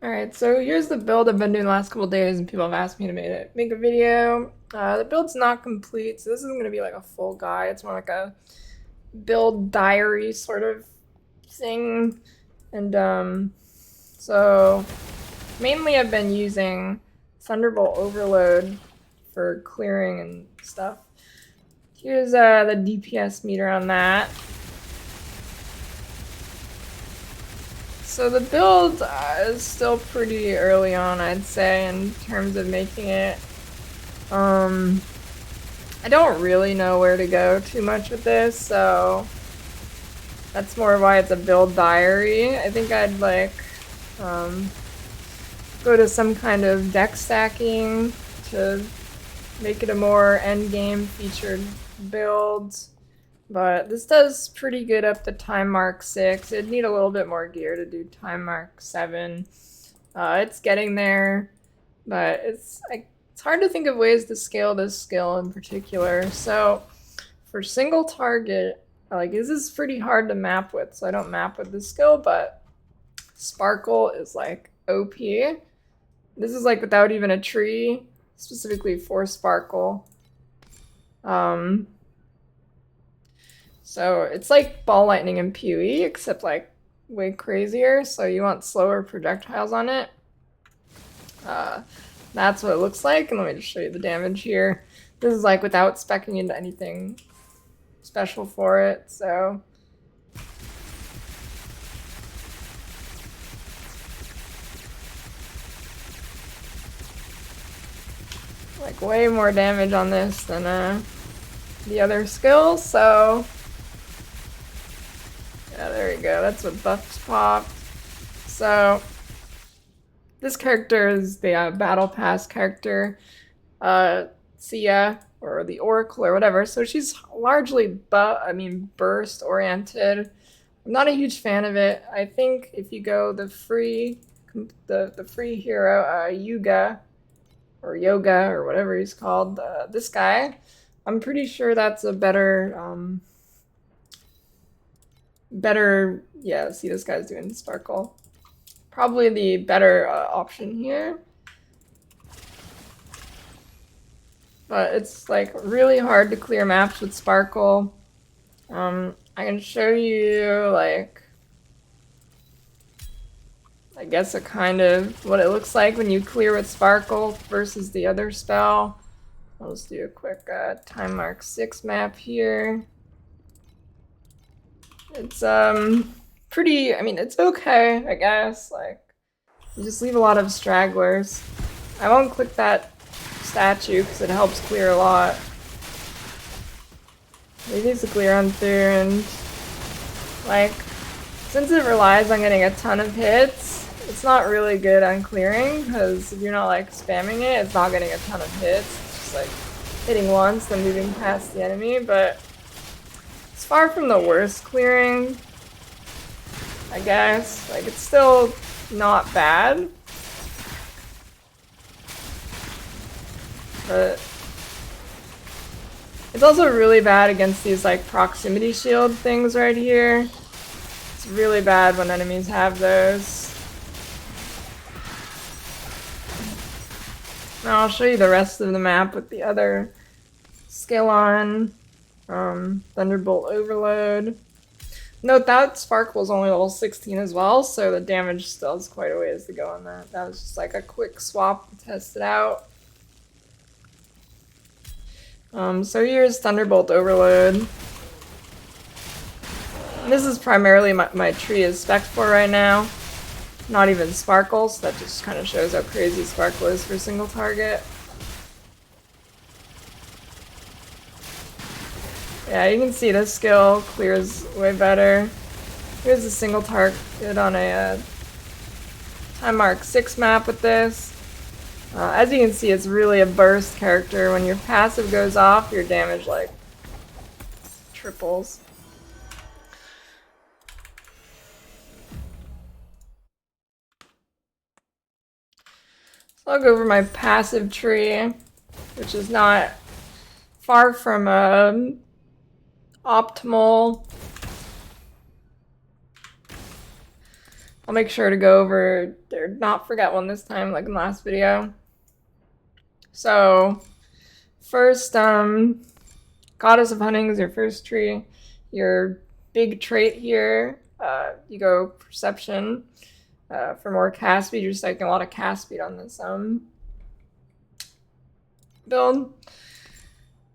Alright, so here's the build I've been doing the last couple days, and people have asked me to make a video. The build's not complete, so this isn't going to be like a full guide. It's more like a build diary sort of thing. And so mainly I've been using Thunderbolt Overload for clearing and stuff. Here's the DPS meter on that. So the build is still pretty early on, I'd say, in terms of making it. I don't really know where to go too much with this, so that's more why it's a build diary. I think I'd like go to some kind of deck stacking to make it a more endgame featured build. But this does pretty good up to time mark 6. It'd need a little bit more gear to do time mark 7. It's getting there, but it's hard to think of ways to scale this skill in particular. So for single target, this is pretty hard to map with, so I don't map with this skill, but Sparkle is like OP. This is like without even a tree, specifically for Sparkle. So it's like Ball Lightning and PoE, except like way crazier, so you want slower projectiles on it. That's what it looks like, and let me just show you the damage here. This is like without speccing into anything special for it, so... like way more damage on this than the other skills, so... yeah, there we go, that's what buffs popped. So... this character is the Battle Pass character, Sia, or the Oracle, or whatever. So she's largely, burst oriented. I'm not a huge fan of it. I think if you go the free hero, Yuga, or Yoga, or whatever he's called, this guy, I'm pretty sure that's a better, yeah. See, this guy's doing Sparkle. Probably the better option here. But it's like really hard to clear maps with Sparkle. I can show you like, I guess a kind of what it looks like when you clear with Sparkle versus the other spell. I'll just do a quick time mark 6 map here. It's pretty, it's okay, I guess. Like, you just leave a lot of stragglers. I won't click that statue because it helps clear a lot. It needs to clear on through, and like, since it relies on getting a ton of hits, it's not really good on clearing, because if you're not like spamming it, it's not getting a ton of hits. It's just like hitting once, then moving past the enemy, but it's far from the worst clearing, I guess. Like, it's still not bad. But it's also really bad against these like proximity shield things right here. It's really bad when enemies have those. Now I'll show you the rest of the map with the other skill on. Thunderbolt Overload. Note that Sparkle is only level 16 as well, so the damage still has quite a ways to go on that. That was just like a quick swap to test it out. So here's Thunderbolt Overload. And this is primarily my tree is spec'd for right now. Not even Sparkle, so that just kind of shows how crazy Sparkle is for single target. Yeah, you can see this skill clears way better. Here's a single target on a time mark 6 map with this. As you can see, it's really a burst character. When your passive goes off, your damage like triples. So I'll go over my passive tree, which is not far from optimal. I'll make sure to go over or not forget one this time, like in the last video. So first, Goddess of Hunting is your first tree. Your big trait here, you go Perception for more cast speed. You're just taking a lot of cast speed on this build.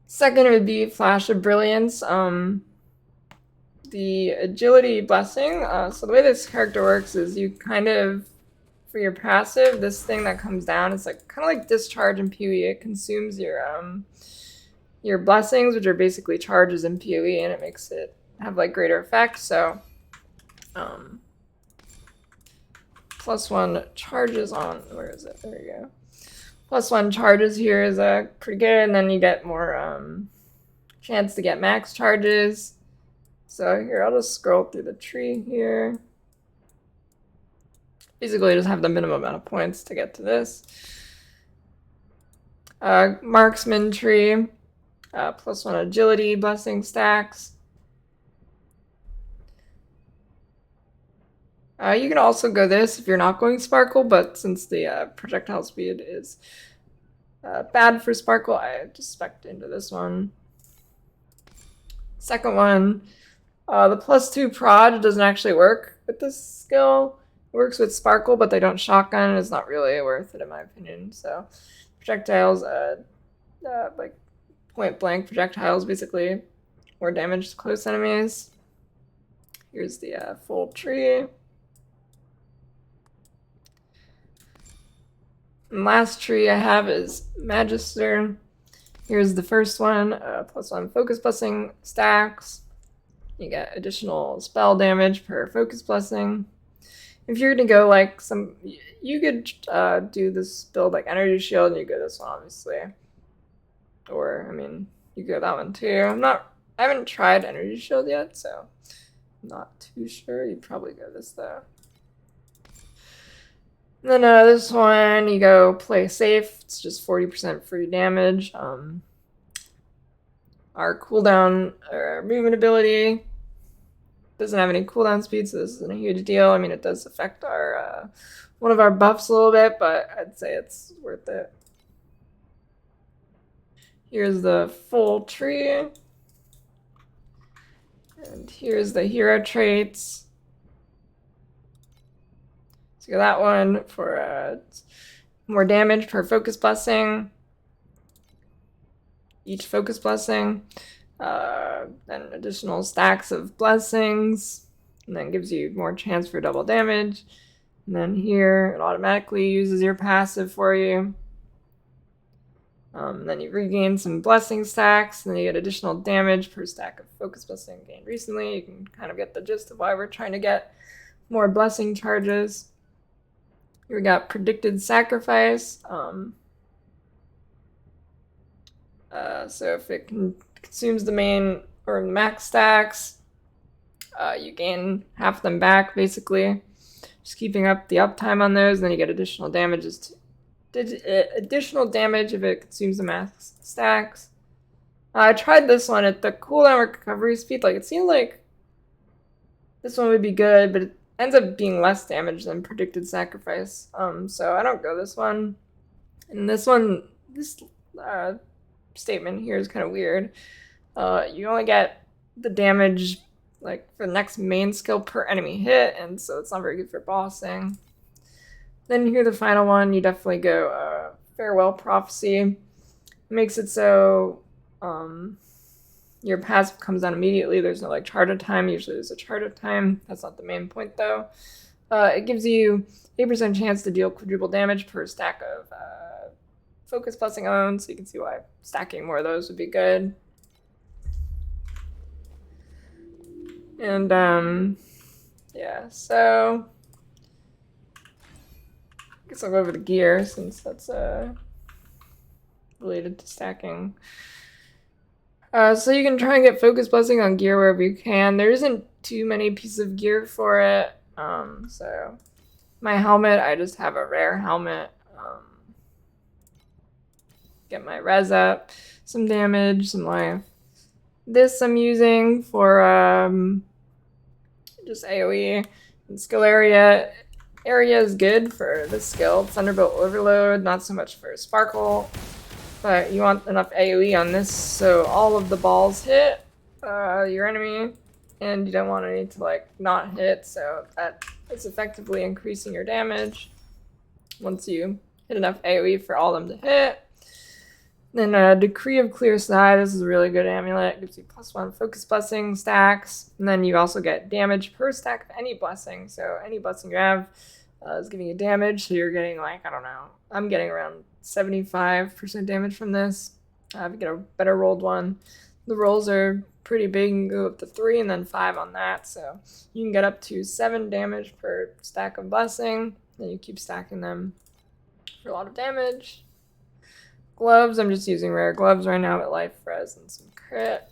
Second would be Flash of Brilliance. The Agility Blessing. So the way this character works is you kind of, for your passive, this thing that comes down, it's like kind of like Discharge in PoE. It consumes your blessings, which are basically charges in PoE, and it makes it have like greater effect. So +1 charges on, where is it? There you go. +1 charges here is pretty good, and then you get more chance to get max charges. So here, I'll just scroll through the tree here. Basically, just have the minimum amount of points to get to this. Marksman tree, +1 agility, blessing stacks. You can also go this if you're not going Sparkle, but since the projectile speed is bad for Sparkle, I just spec'd into this one. Second one, the +2 prod doesn't actually work with this skill. It works with Sparkle, but they don't shotgun, and it's not really worth it in my opinion. So projectiles, like point blank projectiles, basically more damage to close enemies. Here's the full tree. And last tree I have is Magister. Here's the first one, +1 focus blessing stacks. You get additional spell damage per focus blessing. If you're gonna go like you could do this build like energy shield, and you go this one obviously. Or I mean, you go that one too. I haven't tried energy shield yet, so I'm not too sure. You'd probably go this though. And then this one, you go play safe. It's just 40% free damage. Our cooldown movement ability doesn't have any cooldown speed, so this isn't a huge deal. I mean, it does affect our one of our buffs a little bit, but I'd say it's worth it. Here's the full tree. And here's the hero traits. So you got that one for more damage per focus blessing. Each focus blessing. Then additional stacks of blessings. And then gives you more chance for double damage. And then here, it automatically uses your passive for you. Then you regain some blessing stacks, and then you get additional damage per stack of focus blessing gained recently. You can kind of get the gist of why we're trying to get more blessing charges. Here we got predicted sacrifice. So if it consumes the main or max stacks, you gain half them back, basically. Just keeping up the uptime on those, and then you get additional damages. Additional damage if it consumes the max stacks. I tried this one at the cooldown recovery speed. Like, it seemed like this one would be good, but it ends up being less damage than predicted sacrifice. So I don't go this one. And this one, this statement here is kind of weird. You only get the damage like for the next main skill per enemy hit, and so it's not very good for bossing. Then here the final one, you definitely go Farewell Prophecy. It makes it so your passive comes down immediately. There's no like charge time. Usually there's a charge time. That's not the main point though. It gives you 8% chance to deal quadruple damage per stack of focus blessing owned, so you can see why stacking more of those would be good. And yeah, so I guess I'll go over the gear since that's related to stacking. So you can try and get focus blessing on gear wherever you can. There isn't too many pieces of gear for it. So my helmet, I just have a rare helmet. Get my res up, some damage, some life. This I'm using for just AoE and skill area. area is good for this skill. Thunderbolt Overload, not so much for Sparkle. But you want enough AoE on this so all of the balls hit your enemy, and you don't want any to like not hit, so that is effectively increasing your damage once you hit enough AoE for all of them to hit. Then Decree of Clear Sky, this is a really good amulet. It gives you +1 focus blessing stacks, and then you also get damage per stack of any blessing. So any blessing you have is giving you damage, so you're getting like, I don't know, I'm getting around 75% damage from this. If you get a better rolled one. The rolls are pretty big, you can go up to 3 and then 5 on that, so you can get up to 7 damage per stack of blessing, and you keep stacking them for a lot of damage. Gloves, I'm just using rare gloves right now with life res and some crit.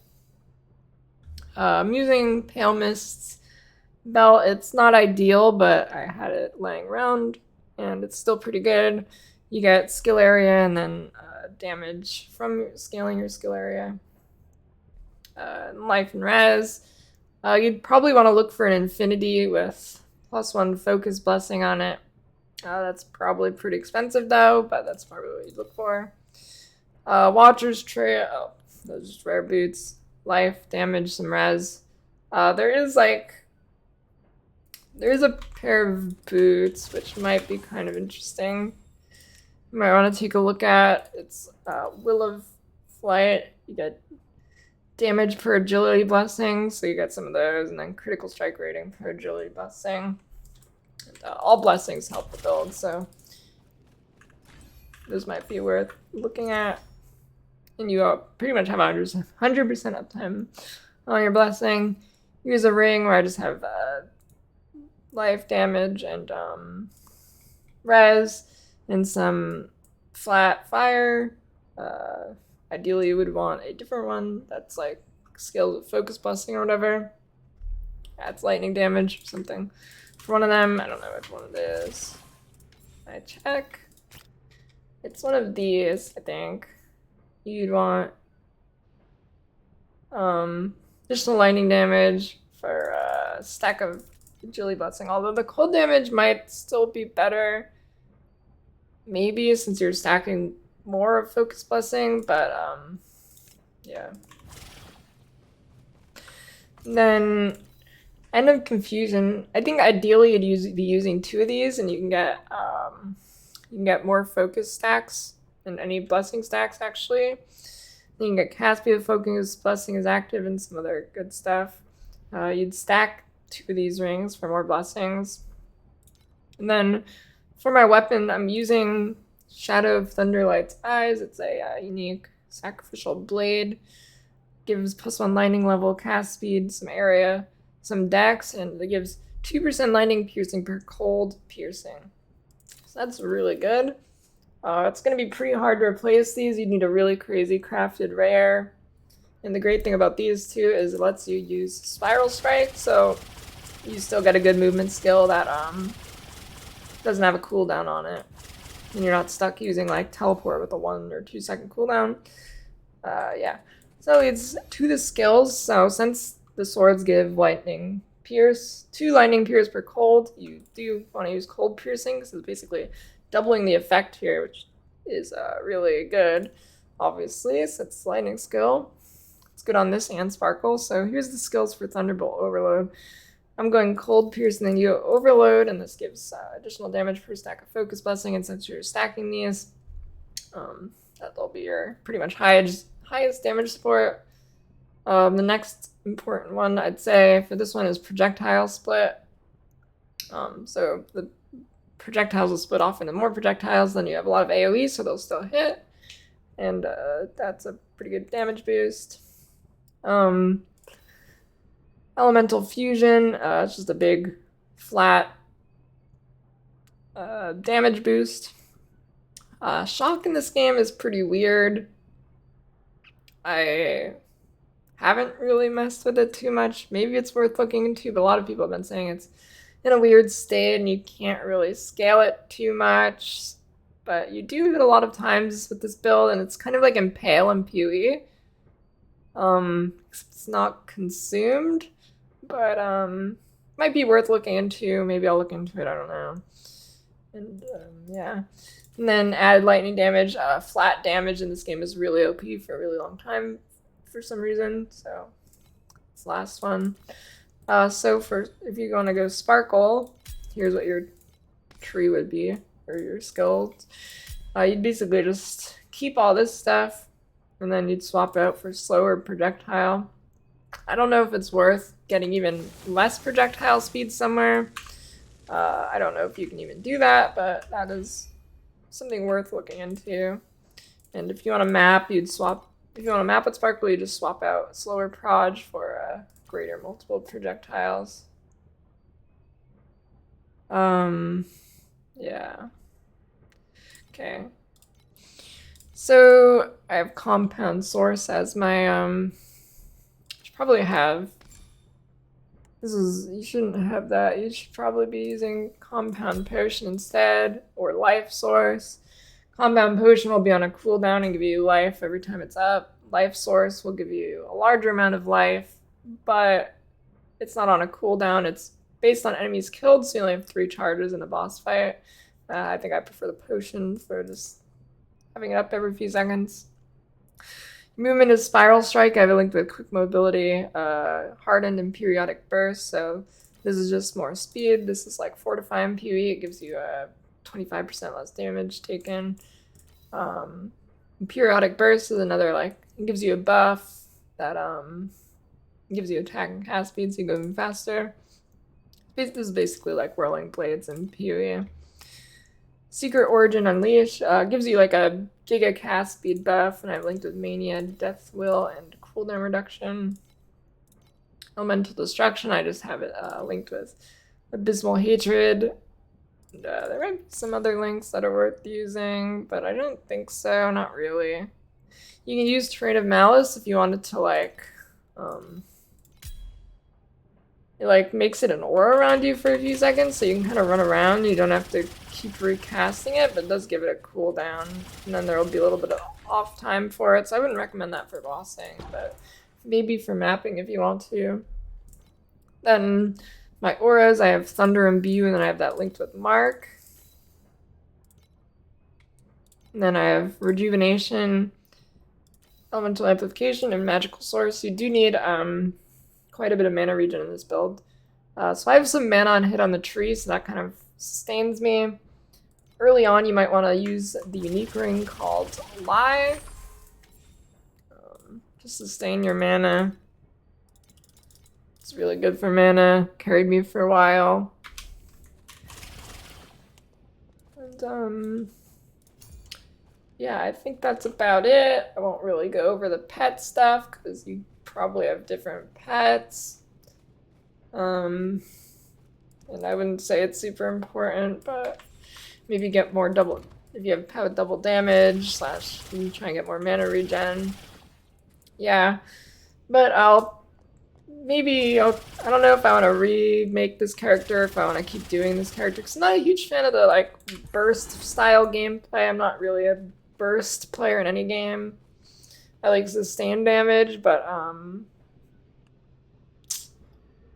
I'm using Pale Mist's belt. It's not ideal, but I had it laying around, and it's still pretty good. You get skill area and then damage from scaling your skill area. Life and res. You'd probably want to look for an infinity with +1 focus blessing on it. That's probably pretty expensive though, but that's probably what you'd look for. Watcher's Trail. Oh, those are just rare boots. Life, damage, some res. There is a pair of boots which might be kind of interesting. You might want to take a look at. It's Will of Flight. You get damage per agility blessing, so you get some of those, and then critical strike rating per agility blessing. And, all blessings help the build, so those might be worth looking at. And you pretty much have 100% uptime on your blessing. Use a ring where I just have life, damage, and res, and some flat fire. Ideally, you would want a different one that's like skills with focus blessing or whatever. Adds lightning damage or something. For one of them, I don't know which one it is. I check. It's one of these, I think. You'd want additional lightning damage for a stack of agility blessing. Although the cold damage might still be better, maybe, since you're stacking more of focus blessing, but yeah. And then End of Confusion. I think ideally you'd be using 2 of these, and you can get more focus stacks and any blessing stacks actually. Then you can get Caspia focus blessing is active and some other good stuff. You'd stack 2 of these rings for more blessings. And then for my weapon, I'm using Shadow of Thunderlight's Eyes. It's a unique sacrificial blade. Gives +1 lightning level, cast speed, some area, some dex, and it gives 2% lightning piercing per cold piercing. So that's really good. It's going to be pretty hard to replace these. You'd need a really crazy crafted rare. And the great thing about these two is it lets you use Spiral Strike, so you still get a good movement skill that doesn't have a cooldown on it. And you're not stuck using like Teleport with a 1 or 2 second cooldown. Yeah. So it's to the skills. So since the swords give lightning pierce, 2 lightning pierce per cold, you do want to use cold piercing. This is basically doubling the effect here, which is really good, obviously, since it's lightning skill. It's good on this and Sparkle. So here's the skills for Thunderbolt Overload. I'm going Cold Pierce and then you Overload, and this gives additional damage per stack of Focus Blessing, and since you're stacking these, that'll be your pretty much highest damage support. The next important one I'd say for this one is Projectile Split. So the projectiles will split off into more projectiles, then you have a lot of AoE, so they'll still hit, and that's a pretty good damage boost. Elemental Fusion, it's just a big flat damage boost. Shock in this game is pretty weird. I haven't really messed with it too much. Maybe it's worth looking into, but a lot of people have been saying it's in a weird state and you can't really scale it too much. But you do hit a lot of times with this build, and it's kind of like Impale and PoE. It's not consumed, but might be worth looking into. Maybe I'll look into it, I don't know. And yeah. And then added lightning damage. Flat damage in this game is really OP for a really long time for some reason. So it's the last one. So for if you're going to go Sparkle, here's what your tree would be, or your skills. You'd basically just keep all this stuff, and then you'd swap out for slower projectile. I don't know if it's worth getting even less projectile speed somewhere. I don't know if you can even do that, but that is something worth looking into. And if you want to map, you'd swap. If you want to map with Sparkle, you just swap out slower proj for greater multiple projectiles. Yeah. Okay. So I have Compound Source as my should probably have. You shouldn't have that. You should probably be using Compound Potion instead, or Life Source. Compound Potion will be on a cooldown and give you life every time it's up. Life Source will give you a larger amount of life, but it's not on a cooldown. It's based on enemies killed, so you only have 3 charges in a boss fight. I think I prefer the Potion for just having it up every few seconds. Movement is Spiral Strike. I have it linked with Quick Mobility, Hardened, and Periodic Burst. So this is just more speed. This is like Fortify and PoE. It gives you 25% less damage taken. Periodic Burst is another, like, it gives you a buff that gives you attack and cast speed, so you go even faster. This is basically like Whirling Blades and PoE. Secret Origin Unleash gives you like a Giga cast speed buff, and I've linked with Mania, Death Will, and cooldown reduction. Elemental Destruction, I just have it linked with Abysmal Hatred. And, there might be some other links that are worth using, but I don't think so, not really. You can use Terrain of Malice if you wanted to, like, it like makes it an aura around you for a few seconds, so you can kind of run around. You don't have to keep recasting it, but it does give it a cooldown, and then there will be a little bit of off time for it. So I wouldn't recommend that for bossing, but maybe for mapping if you want to. Then my auras, I have Thunder and Imbue, and then I have that linked with Mark. And then I have Rejuvenation, Elemental Amplification, and Magical Source. You do need quite a bit of mana regen in this build. So I have some mana on hit on the tree, so that kind of sustains me. Early on, you might want to use the unique ring called Lie. To sustain your mana. It's really good for mana. Carried me for a while. And yeah, I think that's about it. I won't really go over the pet stuff because you probably have different pets. And I wouldn't say it's super important, but maybe get more double, if you have pet with double damage, / you try and get more mana regen. Yeah, but I don't know if I want to remake this character, if I want to keep doing this character, because I'm not a huge fan of the like burst style gameplay. I'm not really a burst player in any game. I like sustain damage, but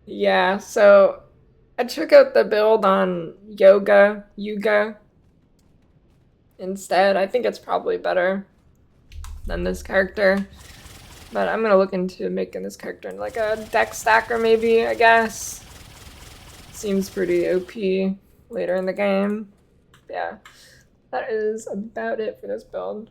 yeah, so I took out the build on Yuga instead. I think it's probably better than this character. But I'm gonna look into making this character in like a deck stacker maybe, I guess. Seems pretty OP later in the game. Yeah, that is about it for this build.